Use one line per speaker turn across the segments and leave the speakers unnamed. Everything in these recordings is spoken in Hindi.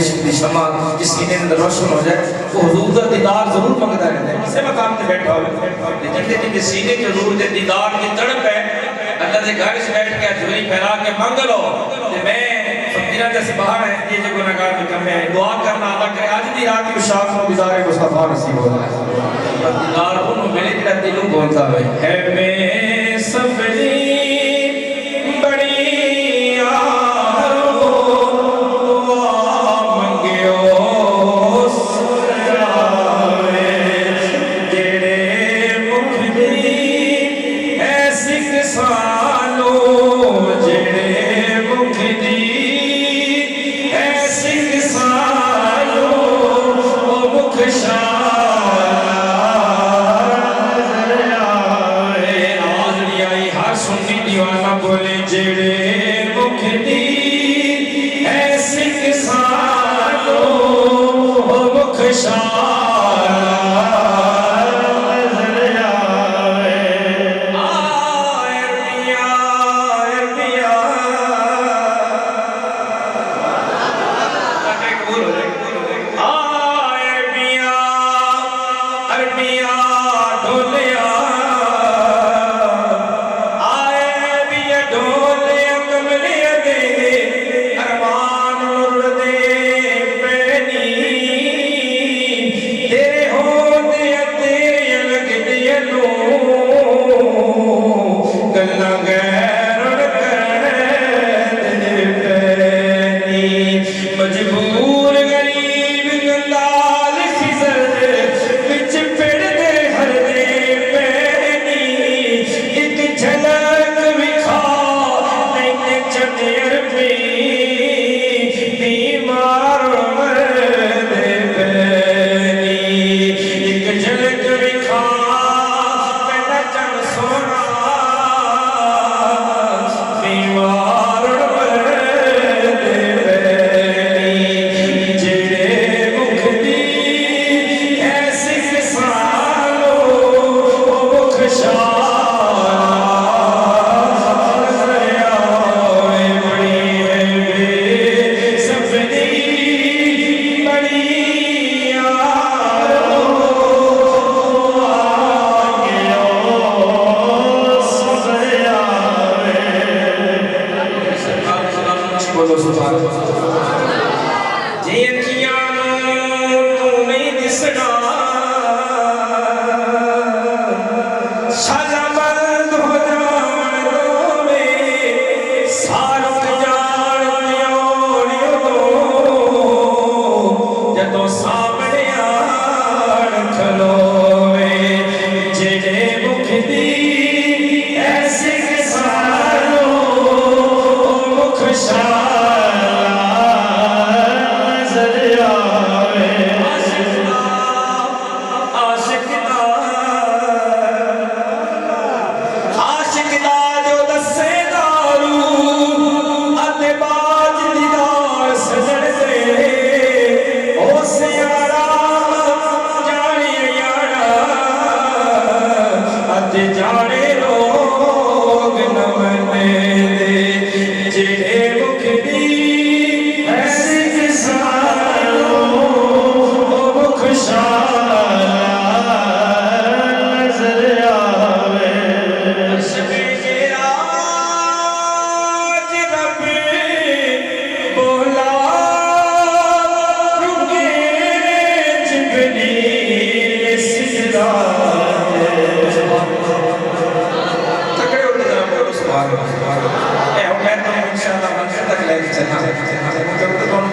इश्क की शमा जिस सीने में रोशन हो जाए वो हुजूर का दीदार जरूर मंगता रहता है। किसी मकाम पे बैठा हो जिनके सीने के हुजूर के दीदार की तड़प है, अल्लाह के घर से बैठ के झोली फैला के मांग लो कि मैं फकीरा जैसे बाहर है ये जो गुनाहगार में कम है दुआ करना अल्लाह करे आज दी रात की शाम को गुजारे मुस्तफा नसीब हो जाए। दीदार उन मिले तेरा दिलों बोलता है मैं सबरी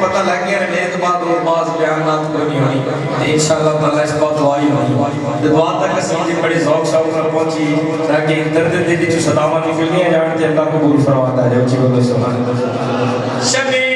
पता लग गया मेरे तो बाद और बाज बयानात कोई नहीं होनी इंशाअल्लाह ताला इस बात दुआ ही होनी दुआ तक सीधी बड़ी शौक शौक कर पहुंची ताकि दर्द दिल च सदावा निकलनी है जान ते अल्लाह कबूल फरमाता है। जी बोलो सुभान अल्लाह।